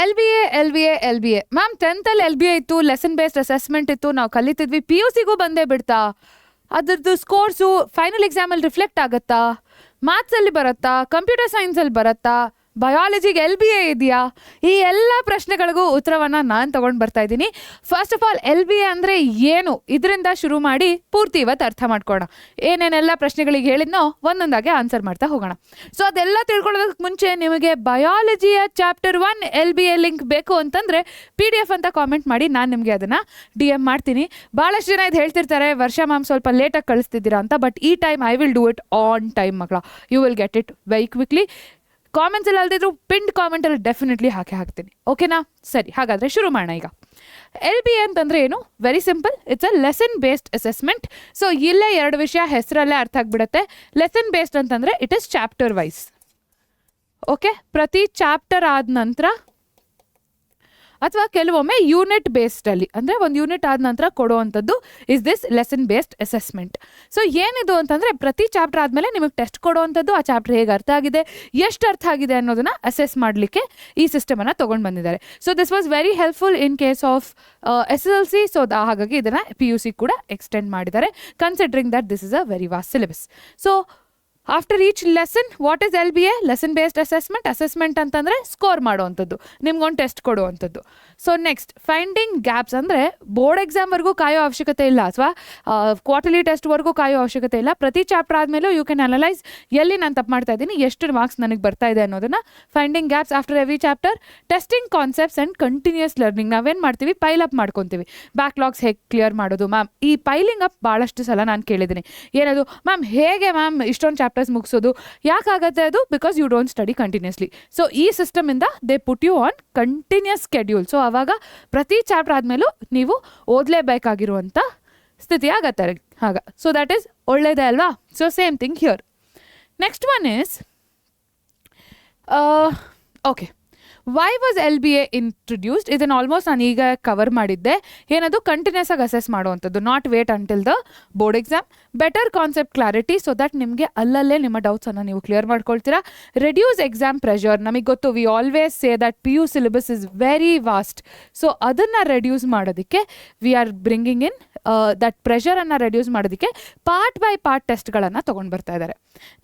L B A ma'am 10th L B A ಇತ್ತು, lesson based assessment ಇತ್ತು, ನಾವು ಕಲಿತಿದ್ವಿ. P U ಸಿಗೂ ಬಂದೇ ಬಿಡ್ತಾ? ಅದ್ರದ್ದು ಸ್ಕೋರ್ಸು ಫೈನಲ್ ಎಕ್ಸಾಮಲ್ಲಿ ರಿಫ್ಲೆಕ್ಟ್ ಆಗುತ್ತಾ? ಮ್ಯಾಥ್ಸಲ್ಲಿ ಬರುತ್ತಾ? ಕಂಪ್ಯೂಟರ್ ಸೈನ್ಸಲ್ಲಿ ಬರುತ್ತಾ? ಬಯಾಲಜಿಗೆ ಎಲ್ ಬಿ ಎ ಇದೆಯಾ? ಈ ಎಲ್ಲ ಪ್ರಶ್ನೆಗಳಿಗೂ ಉತ್ತರವನ್ನು ನಾನು ತೊಗೊಂಡು ಬರ್ತಾ ಇದ್ದೀನಿ. First of all L B A ಅಂದರೆ ಏನು, ಇದರಿಂದ ಶುರು ಮಾಡಿ ಪೂರ್ತಿ ಇವತ್ತು ಅರ್ಥ ಮಾಡ್ಕೊಳ್ಳೋಣ. ಏನೇನೆಲ್ಲ ಪ್ರಶ್ನೆಗಳಿಗೆ ಹೇಳಿದ್ನೋ ಒಂದೊಂದಾಗೆ ಆನ್ಸರ್ ಮಾಡ್ತಾ ಹೋಗೋಣ. ಸೊ ಅದೆಲ್ಲ ತಿಳ್ಕೊಳ್ಳೋದಕ್ಕೆ ಮುಂಚೆ ನಿಮಗೆ ಬಯಾಲಜಿಯ chapter 1 L B A link ಬೇಕು ಅಂತಂದರೆ PDF ಅಂತ ಕಾಮೆಂಟ್ ಮಾಡಿ, ನಾನು ನಿಮಗೆ ಅದನ್ನು DM ಮಾಡ್ತೀನಿ. ಭಾಳಷ್ಟು ಜನ ಇದು ಹೇಳ್ತಿರ್ತಾರೆ, ವರ್ಷ ಮ್ಯಾಮ್ ಸ್ವಲ್ಪ ಲೇಟಾಗಿ ಕಳಿಸ್ತಿದ್ದೀರಾ ಅಂತ. ಬಟ್ ಈ time I will do it on time ಮಕ್ಕಳ. You will get it very quickly. Comments ಎಲ್ಲ ಅಲ್ದಿದ್ರು ಪಿಂಡ್ ಕಾಮೆಂಟಲ್ಲಿ ಡೆಫಿನೆಟ್ಲಿ ಹಾಕ್ತೀನಿ. ಓಕೆನಾ? ಸರಿ, ಹಾಗಾದರೆ ಶುರು ಮಾಡೋಣ. ಈಗ ಎಲ್ ಬಿ ಎ ಅಂತಂದರೆ ಏನು? Very simple, it's a lesson based assessment. So ಇಲ್ಲೇ 2 ವಿಷಯ ಹೆಸರಲ್ಲೇ ಅರ್ಥ ಆಗಿಬಿಡುತ್ತೆ. ಲೆಸನ್ ಬೇಸ್ಡ್ ಅಂತಂದರೆ it is chapter wise. Okay, ಪ್ರತಿ ಚಾಪ್ಟರ್ ಆದ ನಂತರ ಅಥವಾ ಕೆಲವೊಮ್ಮೆ ಯೂನಿಟ್ ಬೇಸ್ಡಲ್ಲಿ, ಅಂದರೆ ಒಂದು ಯೂನಿಟ್ ಆದ ನಂತರ ಕೊಡುವಂಥದ್ದು is this lesson based assessment. So ಏನಿದು ಅಂತಂದರೆ ಪ್ರತಿ ಚಾಪ್ಟರ್ ಆದಮೇಲೆ ನಿಮಗೆ ಟೆಸ್ಟ್ ಕೊಡುವಂಥದ್ದು, ಆ ಚಾಪ್ಟರ್ ಹೇಗೆ ಅರ್ಥ ಆಗಿದೆ, ಎಷ್ಟು ಅರ್ಥ ಆಗಿದೆ ಅನ್ನೋದನ್ನು ಅಸೆಸ್ ಮಾಡಲಿಕ್ಕೆ ಈ ಸಿಸ್ಟಮನ್ನು ತೊಗೊಂಡು ಬಂದಿದ್ದಾರೆ. So this was very helpful in case of SSLC. So ಹಾಗಾಗಿ ಇದನ್ನು PUC ಕೂಡ ಎಕ್ಸ್ಟೆಂಡ್ ಮಾಡಿದ್ದಾರೆ, considering that this is a very vast syllabus. So after each lesson what is L B A? Lesson based assessment. Assessment ಅಂತಂದರೆ score ಮಾಡುವಂಥದ್ದು, ನಿಮ್ಗೊಂದು test ಕೊಡುವಂಥದ್ದು. So next finding gaps, ಅಂದರೆ board ಎಕ್ಸಾಮ್ವರೆಗೂ ಕಾಯೋ ಅವಶ್ಯಕತೆ ಇಲ್ಲ, ಅಥವಾ ಕ್ವಾರ್ಟರ್ಲಿ ಟೆಸ್ಟ್ವರೆಗೂ ಕಾಯೋ ಅವಶ್ಯಕತೆ ಇಲ್ಲ. ಪ್ರತಿ ಚಾಪ್ಟರ್ ಆದಮೇಲೂ ಯು ಕ್ಯಾನ್ ಅನಲೈಸ್ ಎಲ್ಲಿ ನಾನು ತಪ್ಪು ಮಾಡ್ತಾ ಇದ್ದೀನಿ, ಎಷ್ಟು ಮಾರ್ಕ್ಸ್ ನನಗೆ ಬರ್ತಾ ಇದೆ ಅನ್ನೋದನ್ನು. Finding gaps after every chapter. Testing concepts and continuous learning. ನಾವೇನು ಮಾಡ್ತೀವಿ, ಪೈಲ್ ಅಪ್ ಮಾಡ್ಕೊತೀವಿ. ಬ್ಯಾಕ್ಲಾಗ್ಸ್ ಹೇಗೆ ಕ್ಲಿಯರ್ ಮಾಡೋದು ಮ್ಯಾಮ್? ಈ ಪೈಲಿಂಗ್ ಅಪ್ ಭಾಳಷ್ಟು ಸಲ ನಾನು ಕೇಳಿದ್ದೀನಿ. ಏನದು ಮ್ಯಾಮ್, ಹೇಗೆ ಮ್ಯಾಮ್ ಇಷ್ಟೊಂದು ಚಾಪ್ಟರ್ಸ್ ಮುಗಿಸೋದು? ಯಾಕಾಗತ್ತೆ ಅದು? Because you don't study continuously. So ಈ ಸಿಸ್ಟಮಿಂದ they put you on continuous schedule. So ಆವಾಗ ಪ್ರತಿ ಚಾಪ್ಟರ್ ಆದಮೇಲೂ ನೀವು ಓದಲೇಬೇಕಾಗಿರುವಂಥ ಸ್ಥಿತಿ ಆಗತ್ತೆ ಆಗ. ಸೊ ದ್ಯಾಟ್ ಈಸ್ ಒಳ್ಳೇದೇ ಅಲ್ವಾ? So same thing here. Next one is okay, why was L B A introduced? ಇದನ್ನು ಆಲ್ಮೋಸ್ಟ್ ನಾನು ಈಗ ಕವರ್ ಮಾಡಿದ್ದೆ. ಏನದು? ಕಂಟಿನ್ಯೂಸ್ ಆಗಿ ಅಸೆಸ್ ಮಾಡುವಂಥದ್ದು, not wait until the board exam. Better concept clarity, so that ನಿಮಗೆ ಅಲ್ಲಲ್ಲೇ ನಿಮ್ಮ ಡೌಟ್ಸನ್ನು ನೀವು ಕ್ಲಿಯರ್ ಮಾಡ್ಕೊಳ್ತೀರಾ. Reduce exam pressure. ನಮಗೆ ಗೊತ್ತು, we always say that PU syllabus is very vast. So ಅದನ್ನು ರೆಡ್ಯೂಸ್ ಮಾಡೋದಕ್ಕೆ we are bringing in that ಪ್ರೆಷರನ್ನು reduce ಮಾಡೋದಕ್ಕೆ ಪಾರ್ಟ್ ಬೈ ಪಾರ್ಟ್ ಟೆಸ್ಟ್ಗಳನ್ನು ತೊಗೊಂಡು ಬರ್ತಾ ಇದ್ದಾರೆ.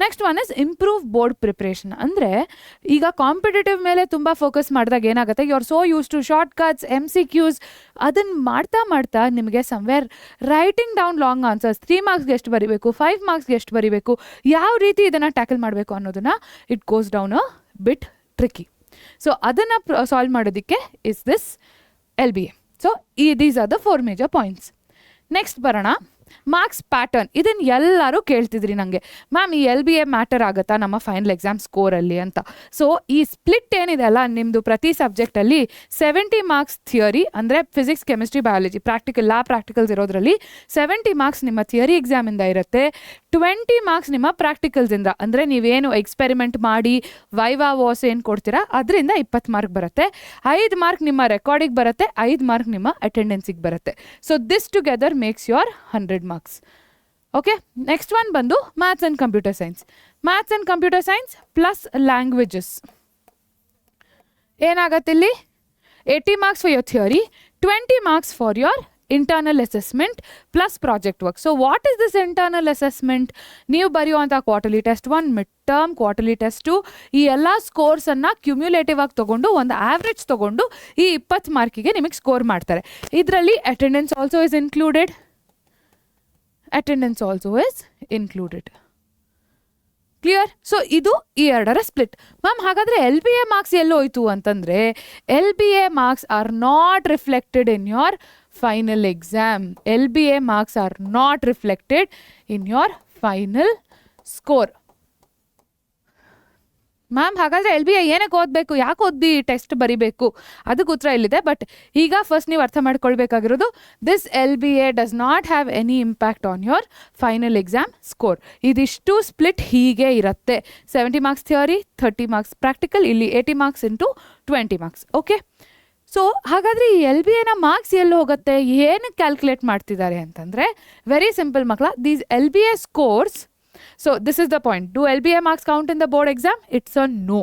Next one is improve board preparation. ಅಂದರೆ ಈಗ ಕಾಂಪಿಟೇಟಿವ್ ಮೇಲೆ ತುಂಬ ಫೋಕಸ್ ಮಾಡಿದಾಗ ಏನಾಗುತ್ತೆ, you are so used to shortcuts, MCQs. ಅದನ್ನು ಮಾಡ್ತಾ ಮಾಡ್ತಾ ನಿಮಗೆ somewhere writing down long answers, 3 ಮಾರ್ಕ್ಸ್ಗೆ ಎಷ್ಟು ಬರೀಬೇಕು, 5 ಮಾರ್ಕ್ಸ್ಗೆ ಎಷ್ಟು ಬರೀಬೇಕು, ಯಾವ ರೀತಿ ಇದನ್ನು ಟ್ಯಾಕಲ್ ಮಾಡಬೇಕು ಅನ್ನೋದನ್ನು it goes down a bit tricky. So ಅದನ್ನು ಸಾಲ್ವ್ ಮಾಡೋದಕ್ಕೆ is this L B A. So these are the 4 major points. Next ಬರೋಣ, ಮಾರ್ಕ್ಸ್ ಪ್ಯಾಟರ್ನ್. ಇದನ್ನು ಎಲ್ಲರೂ ಕೇಳ್ತಿದ್ರಿ ನನಗೆ, ಮ್ಯಾಮ್ ಈ ಎಲ್ ಬಿ ಎ ಮ್ಯಾಟರ್ ಆಗುತ್ತಾ ನಮ್ಮ ಫೈನಲ್ ಎಕ್ಸಾಮ್ ಸ್ಕೋರಲ್ಲಿ ಅಂತ. ಸೊ ಈ ಸ್ಪ್ಲಿಟ್ ಏನಿದೆ ಅಲ್ಲ, ನಿಮ್ಮದು ಪ್ರತಿ ಸಬ್ಜೆಕ್ಟಲ್ಲಿ 70 ಮಾರ್ಕ್ಸ್ ಥಿಯರಿ, ಅಂದರೆ ಫಿಸಿಕ್ಸ್, ಕೆಮಿಸ್ಟ್ರಿ, ಬಯಾಲಜಿ, ಪ್ರಾಕ್ಟಿಕಲ್ಸ್ ಇರೋದ್ರಲ್ಲಿ 70 ಮಾರ್ಕ್ಸ್ ನಿಮ್ಮ ಥಿಯರಿ ಎಕ್ಸಾಮಿಂದ ಇರುತ್ತೆ. 20 ಮಾರ್ಕ್ಸ್ ನಿಮ್ಮ ಪ್ರಾಕ್ಟಿಕಲ್ಸಿಂದ, ಅಂದರೆ ನೀವೇನು ಎಕ್ಸ್ಪೆರಿಮೆಂಟ್ ಮಾಡಿ ವೈವಾ ವಾಸ್ ಏನು ಕೊಡ್ತೀರಾ ಅದರಿಂದ 20 ಮಾರ್ಕ್ ಬರುತ್ತೆ. 5 ಮಾರ್ಕ್ ನಿಮ್ಮ ರೆಕಾರ್ಡಿಗೆ ಬರುತ್ತೆ, 5 ಮಾರ್ಕ್ ನಿಮ್ಮ ಅಟೆಂಡೆನ್ಸಿಗೆ ಬರುತ್ತೆ. So this together makes your 100 marks. Okay, next one ಬಂದು maths and computer science. Maths and computer science plus languages. ಏನಾಗತ್ತೆ ಇಲ್ಲಿ? 80 marks for your theory, 20 marks for your internal assessment plus project work. So what is this internal assessment? ನೀವು ಬರೆಯುವಂಥ quarterly test 1, mid term, quarterly test 2, ಈ ಎಲ್ಲ ಸ್ಕೋರ್ಸನ್ನು cumulative ಆಗಿ ತೊಗೊಂಡು ಒಂದು average ತೊಗೊಂಡು ಈ 20 ಮಾರ್ಕಿಗೆ ನಿಮಗೆ ಸ್ಕೋರ್ ಮಾಡ್ತಾರೆ. ಇದರಲ್ಲಿ attendance also is included. Clear? So ಇದು ಈ 2ರ ಸ್ಪ್ಲಿಟ್. ಮ್ಯಾಮ್ ಹಾಗಾದರೆ ಎಲ್ ಬಿ ಎ ಮಾರ್ಕ್ಸ್ ಎಲ್ಲೋಯ್ತು ಅಂತಂದರೆ, L B A marks are not reflected in your final exam. L B A marks are not reflected in your final score. Ma'am ಹಾಗಾದರೆ L B A ಏನಕ್ಕೆ ಓದಬೇಕು, ಯಾಕೆ ಓದಿ test ಬರೀಬೇಕು? ಅದಕ್ಕೆ ಉತ್ತರ ಇಲ್ಲಿದೆ. ಬಟ್ ಈಗ ಫಸ್ಟ್ ನೀವು ಅರ್ಥ ಮಾಡ್ಕೊಳ್ಬೇಕಾಗಿರೋದು, this L B A does not have any impact on your final exam score. ಇದಿಷ್ಟು ಸ್ಪ್ಲಿಟ್ ಹೀಗೆ ಇರುತ್ತೆ. 70 ಮಾರ್ಕ್ಸ್ ಥಿಯರಿ, 30 ಮಾರ್ಕ್ಸ್ ಪ್ರಾಕ್ಟಿಕಲ್, ಇಲ್ಲಿ 80 marks into 20 marks. Okay, so ಹಾಗಾದರೆ ಈ ಎಲ್ ಬಿ ಎನ ಮಾರ್ಕ್ಸ್ ಎಲ್ಲಿ ಹೋಗುತ್ತೆ, ಏನಕ್ಕೆ ಕ್ಯಾಲ್ಕುಲೇಟ್ ಮಾಡ್ತಿದ್ದಾರೆ ಅಂತಂದರೆ ವೆರಿ ಸಿಂಪಲ್ ಮಕ್ಕಳ. These L B A scores so this is the point. Do LBA marks count in the board exam? It's a no.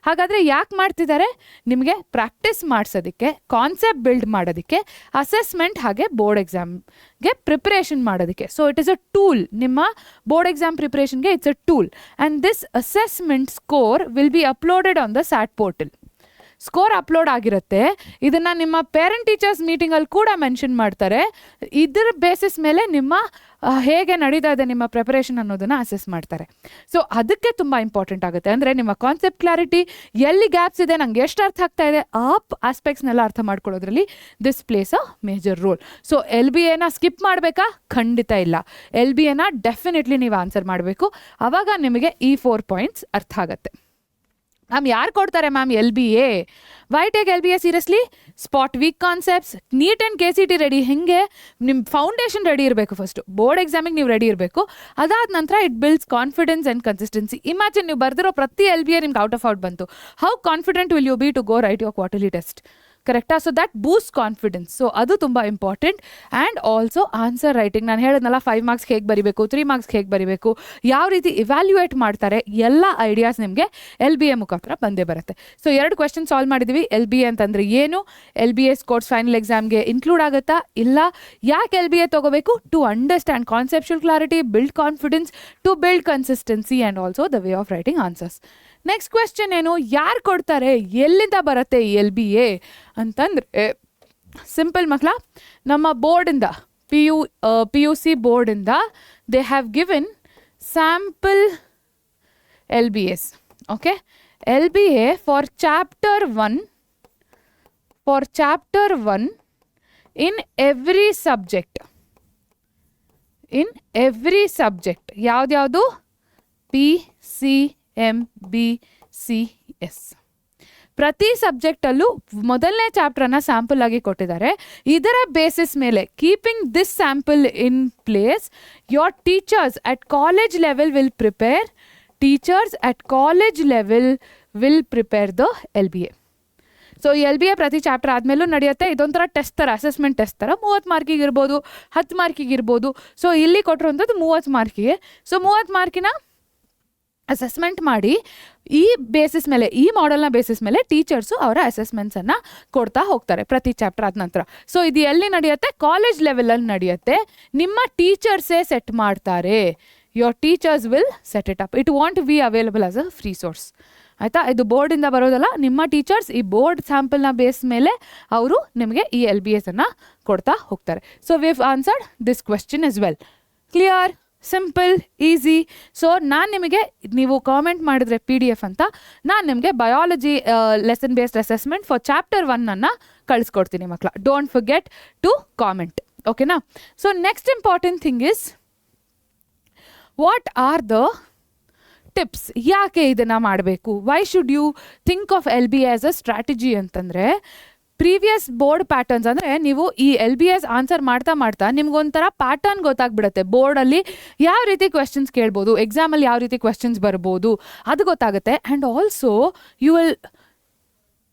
ಹಾಗಾದರೆ ಯಾಕೆ ಮಾಡ್ತಿದ್ದಾರೆ? ನಿಮಗೆ ಪ್ರಾಕ್ಟೀಸ್ ಮಾಡಿಸೋದಕ್ಕೆ, ಕಾನ್ಸೆಪ್ಟ್ ಬಿಲ್ಡ್ ಮಾಡೋದಕ್ಕೆ, ಅಸೆಸ್ಮೆಂಟ್ ಹಾಗೆ ಬೋರ್ಡ್ ಎಕ್ಸಾಮ್ಗೆ ಪ್ರಿಪ್ರೇಷನ್ ಮಾಡೋದಕ್ಕೆ. So it is a tool. ನಿಮ್ಮ ಬೋರ್ಡ್ ಎಕ್ಸಾಮ್ ಪ್ರಿಪ್ರೇಷನ್ಗೆ it's a tool. And this assessment score will be uploaded on the SAT portal. Score upload ಆಗಿರುತ್ತೆ. ಇದನ್ನು ನಿಮ್ಮ ಪೇರೆಂಟ್ ಟೀಚರ್ಸ್ ಮೀಟಿಂಗಲ್ಲಿ ಕೂಡ ಮೆನ್ಷನ್ ಮಾಡ್ತಾರೆ. ಇದರ ಬೇಸಿಸ್ ಮೇಲೆ ನಿಮ್ಮ ಹೇಗೆ ನಡೀತಾ ಇದೆ ನಿಮ್ಮ ಪ್ರಿಪರೇಷನ್ ಅನ್ನೋದನ್ನು ಅಸೆಸ್ ಮಾಡ್ತಾರೆ. ಸೊ ಅದಕ್ಕೆ ತುಂಬ ಇಂಪಾರ್ಟೆಂಟ್ ಆಗುತ್ತೆ. ಅಂದರೆ ನಿಮ್ಮ ಕಾನ್ಸೆಪ್ಟ್ ಕ್ಲಾರಿಟಿ, ಎಲ್ಲಿ ಗ್ಯಾಪ್ಸ್ ಇದೆ, ನಂಗೆ ಎಷ್ಟು ಅರ್ಥ ಆಗ್ತಾ ಇದೆ, ಆ ಆಸ್ಪೆಕ್ಟ್ಸ್ನೆಲ್ಲ ಅರ್ಥ ಮಾಡ್ಕೊಳ್ಳೋದ್ರಲ್ಲಿ this plays a major role. So LBAನ ಸ್ಕಿಪ್ ಮಾಡಬೇಕಾ? ಖಂಡಿತ ಇಲ್ಲ. LBAನ ಡೆಫಿನೆಟ್ಲಿ ನೀವು ಆನ್ಸರ್ ಮಾಡಬೇಕು. ಆವಾಗ ನಿಮಗೆ ಈ 4 ಪಾಯಿಂಟ್ಸ್ ಅರ್ಥ ಆಗುತ್ತೆ. ಮ್ಯಾಮ್ ಯಾರು ಕೊಡ್ತಾರೆ ma'am LBA? Why take LBA seriously? Spot weak concepts, NEET and KCT ready. ಹೆಂಗೆ? ನಿಮ್ಮ ಫೌಂಡೇಶನ್ ರೆಡಿ ಇರಬೇಕು. ಫಸ್ಟು ಬೋರ್ಡ್ ಎಕ್ಸಾಮಿಗೆ ನೀವು ರೆಡಿ ಇರಬೇಕು. ಅದಾದ ನಂತರ it builds confidence and consistency. Imagine ನೀವು ಬರ್ದಿರೋ ಪ್ರತಿ LBA ನಿಮ್ಗೆ ಔಟ್ ಆಫ್ ಔಟ್ ಬಂತು. How confident will you be to go write your quarterly test? ಕರೆಕ್ಟಾ? So that boost confidence. So ಅದು ತುಂಬ important. And also answer writing. ನಾನು ಹೇಳಿದ್ನಲ್ಲ 5 ಮಾರ್ಕ್ಸ್ ಹೇಗೆ ಬರೀಬೇಕು, 3 ಮಾರ್ಕ್ಸ್ ಹೇಗೆ ಬರೀಬೇಕು, ಯಾವ ರೀತಿ ಇವ್ಯಾಲ್ಯೂಯೇಟ್ ಮಾಡ್ತಾರೆ, ಎಲ್ಲ ಐಡಿಯಾಸ್ ನಿಮಗೆ LBA ಮುಖಾಂತರ ಬಂದೇ ಬರುತ್ತೆ. ಸೊ 2 ಕ್ವೆಶ್ಚನ್ ಸಾಲ್ವ್ ಮಾಡಿದ್ದೀವಿ. LBA ಅಂತಂದರೆ ಏನು? LBA ಸ್ಕೋರ್ಸ್ ಫೈನಲ್ ಎಕ್ಸಾಮ್ಗೆ ಇನ್ಕ್ಲೂಡ್ ಆಗುತ್ತಾ ಇಲ್ಲ? ಯಾಕೆ LBA ತೊಗೋಬೇಕು? To understand conceptual clarity, build confidence, to build consistency and also the way of writing answers. Next question ಏನು? ಯಾರು ಕೊಡ್ತಾರೆ? ಎಲ್ಲಿಂದ ಬರುತ್ತೆ LBA ಅಂತಂದರೆ ಸಿಂಪಲ್ ಮಕ್ಕಳ, ನಮ್ಮ ಬೋರ್ಡಿಂದ PUC ಬೋರ್ಡಿಂದ they have given sample LBAs. Okay, LBA for chapter 1 in every subject. ಯಾವ್ದ್ಯಾವುದು? PCMBCS. ಪ್ರತಿ ಸಬ್ಜೆಕ್ಟಲ್ಲೂ ಮೊದಲನೇ ಚಾಪ್ಟರ್ನ ಸ್ಯಾಂಪಲ್ ಆಗಿ ಕೊಟ್ಟಿದ್ದಾರೆ. ಇದರ ಬೇಸಿಸ್ ಮೇಲೆ keeping this sample in place, your teachers at college level will prepare the LBA. So LBA ಪ್ರತಿ chapter ಆದಮೇಲೂ ನಡೆಯುತ್ತೆ. ಇದೊಂಥರ ಟೆಸ್ಟ್ ಥರ, ಅಸೆಸ್ಮೆಂಟ್ ಟೆಸ್ಟ್ ಥರ. 30 ಮಾರ್ಕಿಗೆ ಇರ್ಬೋದು, 10 ಮಾರ್ಕಿಗೆ ಇರ್ಬೋದು. ಸೊ ಇಲ್ಲಿ ಕೊಟ್ಟಿರುವಂಥದ್ದು 30 ಮಾರ್ಕಿಗೆ. ಸೊ 30 ಮಾರ್ಕಿನ ಅಸೆಸ್ಮೆಂಟ್ ಮಾಡಿ ಈ ಬೇಸಿಸ್ ಮೇಲೆ, ಈ ಮಾಡೆಲ್ನ ಬೇಸಿಸ್ ಮೇಲೆ ಟೀಚರ್ಸು ಅವರ ಅಸೆಸ್ಮೆಂಟ್ಸನ್ನು ಕೊಡ್ತಾ ಹೋಗ್ತಾರೆ ಪ್ರತಿ ಚಾಪ್ಟರ್ ಆದ ನಂತರ. ಸೊ ಇದು ಎಲ್ಲಿ ನಡೆಯುತ್ತೆ? ಕಾಲೇಜ್ ಲೆವೆಲಲ್ಲಿ ನಡೆಯುತ್ತೆ. ನಿಮ್ಮ ಟೀಚರ್ಸೇ ಸೆಟ್ ಮಾಡ್ತಾರೆ. Your teachers will set it up. It want B available as a free source. ಆಯಿತಾ? ಇದು ಬೋರ್ಡಿಂದ ಬರೋದಲ್ಲ. ನಿಮ್ಮ ಟೀಚರ್ಸ್ ಈ ಬೋರ್ಡ್ ಸ್ಯಾಂಪಲ್ನ ಬೇಸ್ ಮೇಲೆ ಅವರು ನಿಮಗೆ ಈ LBAಸನ್ನು ಕೊಡ್ತಾ ಹೋಗ್ತಾರೆ. So we have answered this question as well. Clear? Simple, easy. So ನಾನು ನಿಮಗೆ, ನೀವು ಕಾಮೆಂಟ್ ಮಾಡಿದ್ರೆ PDF ಅಂತ, ನಾನು ನಿಮಗೆ biology lesson based assessment for chapter 1 ಕಳಿಸ್ಕೊಡ್ತೀನಿ ಮಕ್ಕಳ. Don't forget to comment. ಓಕೆನಾ? So next important thing is, what are the tips? ಯಾಕೆ ಇದನ್ನು ಮಾಡಬೇಕು? Why should you think of LBA as a strategy ಅಂತಂದರೆ, ಪ್ರೀವಿಯಸ್ ಬೋರ್ಡ್ ಪ್ಯಾಟರ್ನ್ಸ್, ಅಂದರೆ ನೀವು ಈ LBAs ಆನ್ಸರ್ ಮಾಡ್ತಾ ನಿಮ್ಗೊಂಥರ ಪ್ಯಾಟರ್ನ್ ಗೊತ್ತಾಗ್ಬಿಡುತ್ತೆ. ಬೋರ್ಡಲ್ಲಿ ಯಾವ ರೀತಿ ಕ್ವೆಶನ್ಸ್ ಕೇಳ್ಬೋದು, ಎಕ್ಸಾಮಲ್ಲಿ ಯಾವ ರೀತಿ ಕ್ವೆಶನ್ಸ್ ಬರ್ಬೋದು, ಅದು ಗೊತ್ತಾಗುತ್ತೆ. And also you will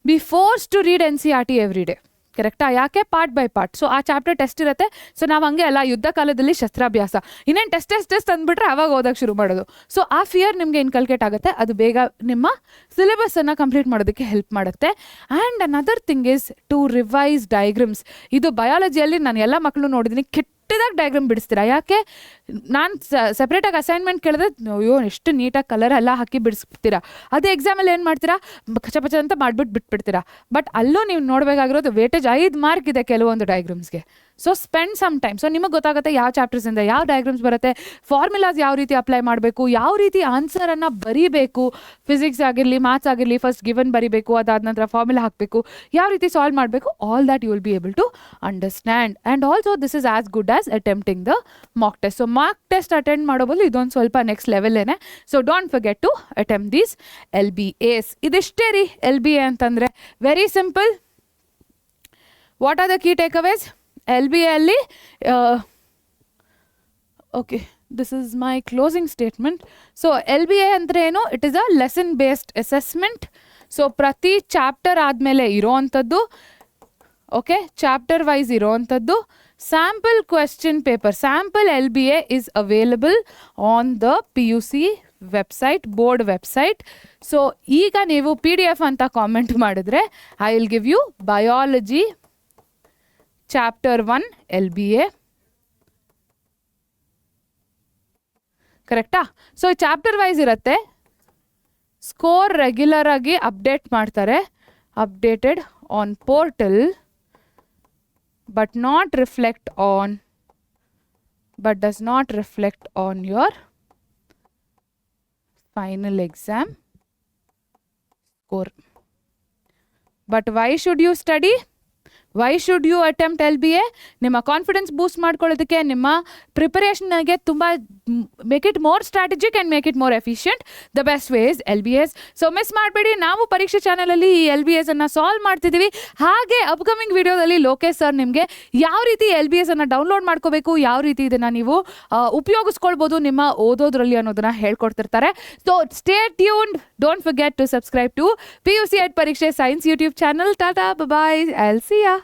be force to read NCERT every day. ಕರೆಕ್ಟಾ? ಯಾಕೆ? Part by part. ಸೊ ಆ ಚಾಪ್ಟರ್ ಟೆಸ್ಟ್ ಇರುತ್ತೆ. ಸೊ ನಾವು ಹಂಗೆ ಅಲ್ಲ, ಯುದ್ಧ ಕಾಲದಲ್ಲಿ ಶಸ್ತ್ರಾಭ್ಯಾಸ, ಇನ್ನೇನು ಟೆಸ್ಟ್ ಅಂದ್ಬಿಟ್ರೆ ಅವಾಗ ಓದೋಕ್ಕೆ ಶುರು ಮಾಡೋದು. ಸೊ ಆ ಫಿಯರ್ ನಿಮಗೆ ಇನ್ಕಲ್ಕೇಟ್ ಆಗುತ್ತೆ. ಅದು ಬೇಗ ನಿಮ್ಮ ಸಿಲೆಬಸ್ಸನ್ನು ಕಂಪ್ಲೀಟ್ ಮಾಡೋದಕ್ಕೆ ಹೆಲ್ಪ್ ಮಾಡುತ್ತೆ. And another thing is to revise diagrams. ಇದು ಬಯಾಲಜಿಯಲ್ಲಿ ನಾನು ಎಲ್ಲ ಮಕ್ಕಳು ನೋಡಿದ್ದೀನಿ, ಕೆಟ್ಟದಾಗಿ ಡಯಾಗ್ರಾಮ್ ಬಿಡಿಸ್ತೀರಾ. ಯಾಕೆ? ನಾನು ಸಪ್ರೇಟಾಗಿ ಅಸೈನ್ಮೆಂಟ್ ಕೇಳಿದ್ರೆ, ಅಯ್ಯೋ ಎಷ್ಟು ನೀಟಾಗಿ ಕಲರ್ ಎಲ್ಲ ಹಾಕಿ ಬಿಡಿಸ್ಬಿಡ್ತೀರಾ. ಅದೇ ಎಕ್ಸಾಮಲ್ಲಿ ಏನು ಮಾಡ್ತೀರಾ? ಕಚ ಅಂತ ಬಿಟ್ಬಿಡ್ತೀರಾ. ಬಟ್ ಅಲ್ಲೂ ನೀವು ನೋಡಬೇಕಾಗಿರೋದು ವೇಟೇಜ್ 5 ಮಾರ್ಕ್ ಇದೆ ಕೆಲವೊಂದು ಡಯಾಗ್ರಾಮ್ಸ್ಗೆ. So spend some time. So ನಿಮಗೆ ಗೊತ್ತಾಗುತ್ತೆ ಯಾವ ಚಾಪ್ಟರ್ಸಿಂದ ಯಾವ ಡಯಾಗ್ರಾಮ್ಸ್ ಬರುತ್ತೆ, ಫಾರ್ಮುಲಾಸ್ ಯಾವ ರೀತಿ ಅಪ್ಲೈ ಮಾಡಬೇಕು, ಯಾವ ರೀತಿ ಆನ್ಸರನ್ನು ಬರೀಬೇಕು. ಫಿಸಿಕ್ಸ್ ಆಗಿರಲಿ, ಮ್ಯಾಥ್ಸ್ ಆಗಿರಲಿ, ಫಸ್ಟ್ ಗಿವನ್ ಬರೀಬೇಕು, ಅದಾದ ನಂತರ ಫಾರ್ಮುಲಾ ಹಾಕಬೇಕು, ಯಾವ ರೀತಿ ಸಾಲ್ವ್ ಮಾಡಬೇಕು. All that you will be able to understand. And also this is as good as attempting the mock test. So mock test attend ಮಾಡೋಬೋದು, ಇದೊಂದು ಸ್ವಲ್ಪ ನೆಕ್ಸ್ಟ್ ಲೆವೆಲ್ಲೇನೆ. So don't forget to attempt these LBAs. ಇದಿಷ್ಟೇ re LBA ಅಂತಂದರೆ. Very simple. What are the key takeaways? LBA ಅಲ್ಲಿ okay, this is my closing statement. So LBA ಅಂದರೆ ಏನು? It is a lesson based assessment. So ಪ್ರತಿ chapter ಆದಮೇಲೆ ಇರೋವಂಥದ್ದು okay, chapter wise ಇರೋವಂಥದ್ದು. Sample question paper, sample LBA is available on the PUC website, board website. So ಈಗ ನೀವು PDF ಅಂತ comment ಮಾಡಿದ್ರೆ I will give you biology chapter 1 LBA. ಕರೆಕ್ಟಾ? So chapter wise ಇರುತ್ತೆ. ಸ್ಕೋರ್ ರೆಗ್ಯುಲರ್ ಆಗಿ update ಮಾಡ್ತಾರೆ, updated on portal but does not reflect on your final exam score. But why should you study? Why should you attempt LBA? ನಿಮ್ಮ confidence boost ಮಾಡ್ಕೊಳ್ಳೋದಕ್ಕೆ, ನಿಮ್ಮ ಪ್ರಿಪರೇಷನ್ಗೆ ತುಂಬ make it more strategic and make it more efficient. The best way is LBS. So miss ಮಾಡಬೇಡಿ, ನಾವು ಪರೀಕ್ಷೆ ಚಾನಲಲ್ಲಿ ಈ LBS ಅನ್ನು ಸಾಲ್ವ್ ಮಾಡ್ತಿದ್ದೀವಿ. ಹಾಗೆ ಅಪ್ಕಮಿಂಗ್ ವಿಡಿಯೋದಲ್ಲಿ ಲೋಕೇಶ್ ಸರ್ ನಿಮಗೆ ಯಾವ ರೀತಿ LBS ಅನ್ನು ಡೌನ್ಲೋಡ್ ಮಾಡ್ಕೋಬೇಕು, ಯಾವ ರೀತಿ ಇದನ್ನು ನೀವು ಉಪಯೋಗಿಸ್ಕೊಳ್ಬೋದು ನಿಮ್ಮ ಓದೋದ್ರಲ್ಲಿ ಅನ್ನೋದನ್ನ ಹೇಳ್ಕೊಡ್ತಿರ್ತಾರೆ. So stay tuned, don't forget to subscribe to PUC ಪರೀಕ್ಷೆ science YouTube channel. Tata, bye, I will see you.